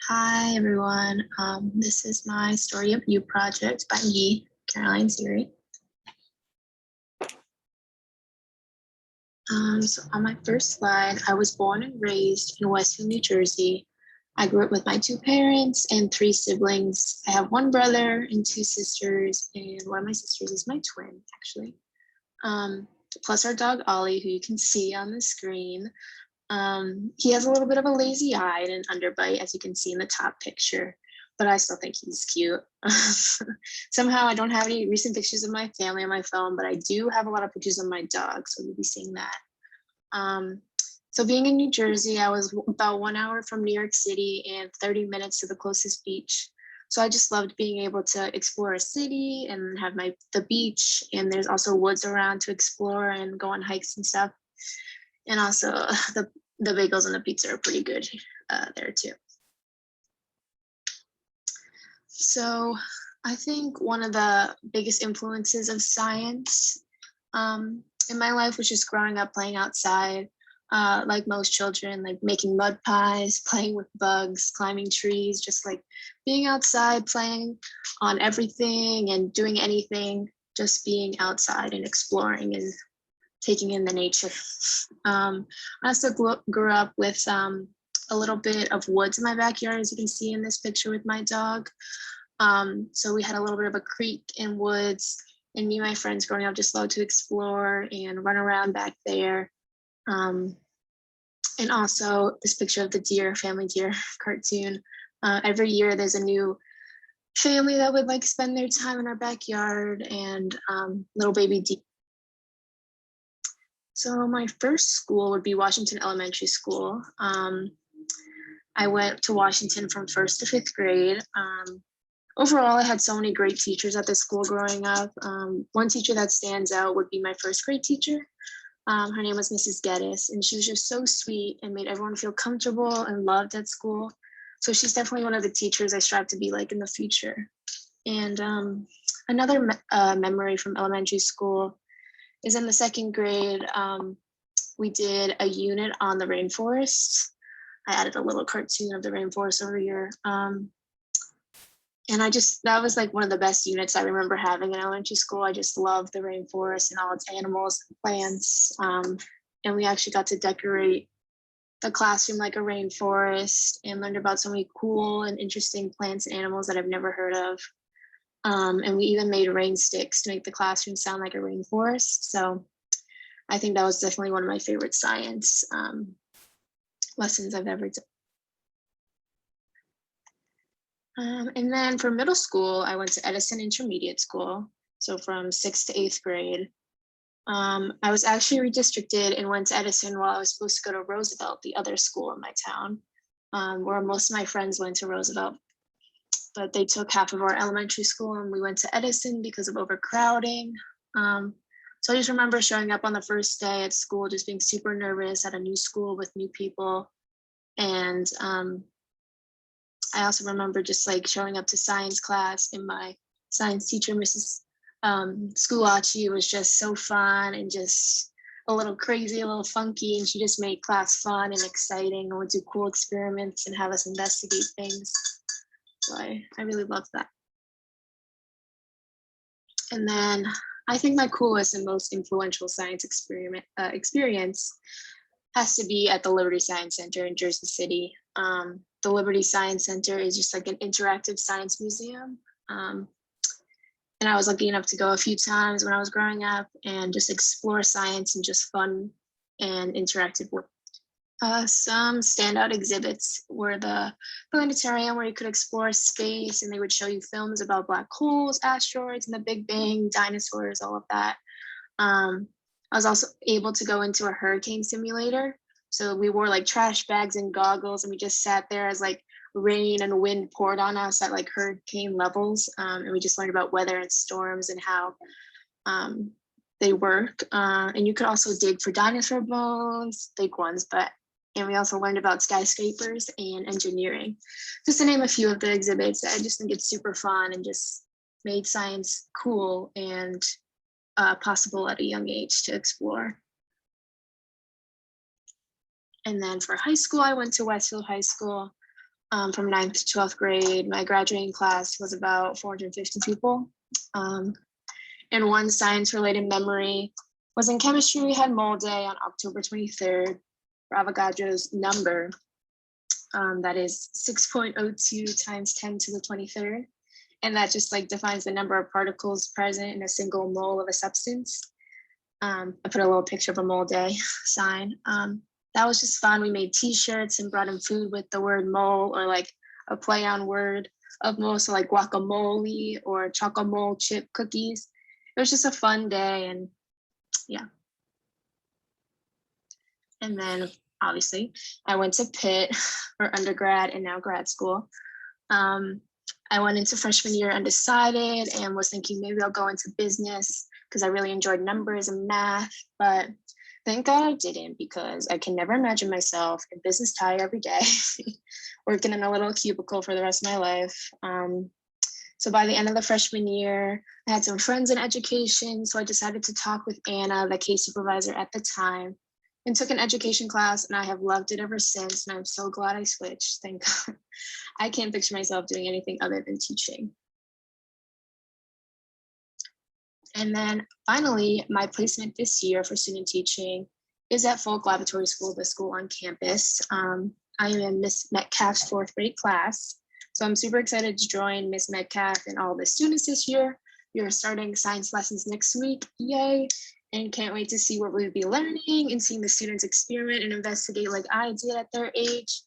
Hi, everyone. This is my Story of You project by me, Caroline Seery. So on my first slide, I was born and raised in Westfield, New Jersey. I grew up with my two parents and three siblings. I have one brother and two sisters, and one of my sisters is my twin, actually. Plus our dog, Ollie, who you can see on the screen. He has a little bit of a lazy eye and an underbite, as you can see in the top picture, but I still think he's cute. Somehow I don't have any recent pictures of my family on my phone, but I do have a lot of pictures of my dog, so you'll be seeing that. So being in New Jersey, I was about 1 hour from New York City and 30 minutes to the closest beach. So I just loved being able to explore a city and have the beach, and there's also woods around to explore and go on hikes and stuff. And also the bagels and the pizza are pretty good there too. So I think one of the biggest influences of science in my life was just growing up playing outside, like most children, like making mud pies, playing with bugs, climbing trees, just like being outside, playing on everything and doing anything, just being outside and exploring and taking in the nature. I also grew up with a little bit of woods in my backyard, as you can see in this picture with my dog. So we had a little bit of a creek and woods, and me and my friends growing up just loved to explore and run around back there. And also this picture of the deer, family deer cartoon. Every year there's a new family that would like spend their time in our backyard, and little baby deer. So my first school would be Washington Elementary School. I went to Washington from 1st to 5th grade. Overall, I had so many great teachers at this school growing up. One teacher that stands out would be my 1st grade teacher. Her name was Mrs. Geddes, and she was just so sweet and made everyone feel comfortable and loved at school. So she's definitely one of the teachers I strive to be like in the future. And another memory from elementary school is in the 2nd grade. We did a unit on the rainforest. I added a little cartoon of the rainforest over here. And that was like one of the best units I remember having in elementary school. I just loved the rainforest and all its animals and plants. And we actually got to decorate the classroom like a rainforest and learned about so many cool and interesting plants and animals that I've never heard of. And we even made rain sticks to make the classroom sound like a rainforest. So I think that was definitely one of my favorite science lessons I've ever done. And then for middle school, I went to Edison Intermediate School. So from 6th to 8th grade. I was actually redistricted and went to Edison while I was supposed to go to Roosevelt, the other school in my town, where most of my friends went to Roosevelt. But they took half of our elementary school and we went to Edison because of overcrowding. So I just remember showing up on the first day at school, just being super nervous at a new school with new people. And I also remember just like showing up to science class, and my science teacher, Mrs. Skulachi, was just so fun and just a little crazy, a little funky, and she just made class fun and exciting and would do cool experiments and have us investigate things. So I really loved that. And then I think my coolest and most influential science experience has to be at the Liberty Science Center in Jersey City. The Liberty Science Center is just like an interactive science museum. And I was lucky enough to go a few times when I was growing up and just explore science and just fun and interactive work. Some standout exhibits were the planetarium, where you could explore space and they would show you films about black holes, asteroids, and the Big Bang, dinosaurs, all of that. I was also able to go into a hurricane simulator. So we wore like trash bags and goggles, and we just sat there as like rain and wind poured on us at like hurricane levels. And we just learned about weather and storms and how they work. And you could also dig for dinosaur bones, big ones, and we also learned about skyscrapers and engineering. Just to name a few of the exhibits, I just think it's super fun and just made science cool and possible at a young age to explore. And then for high school, I went to Westfield High School. from 9th to 12th grade. My graduating class was about 450 people. And one science-related memory was in chemistry. We had mole day on October 23rd for Avogadro's number. That is 6.02 times 10 to the 23rd. And that just like defines the number of particles present in a single mole of a substance. I put a little picture of a mole day sign. That was just fun. We made t-shirts and brought in food with the word mole, or like a play on word of mole, so like guacamole or chocomole chip cookies. It was just a fun day, and yeah. And then obviously I went to Pitt for undergrad and now grad school. I went into freshman year undecided and was thinking maybe I'll go into business because I really enjoyed numbers and math, but thank God I didn't, because I can never imagine myself in business tie every day, working in a little cubicle for the rest of my life. So by the end of the freshman year, I had some friends in education, so I decided to talk with Anna, the case supervisor at the time, and took an education class, and I have loved it ever since, and I'm so glad I switched, thank God. I can't picture myself doing anything other than teaching. And then finally, my placement this year for student teaching is at Folk Laboratory School, the school on campus. I am in Miss Metcalf's 4th grade class. So I'm super excited to join Miss Metcalf and all the students this year. We are starting science lessons next week, yay. And can't wait to see what we'll be learning and seeing the students experiment and investigate like I did at their age.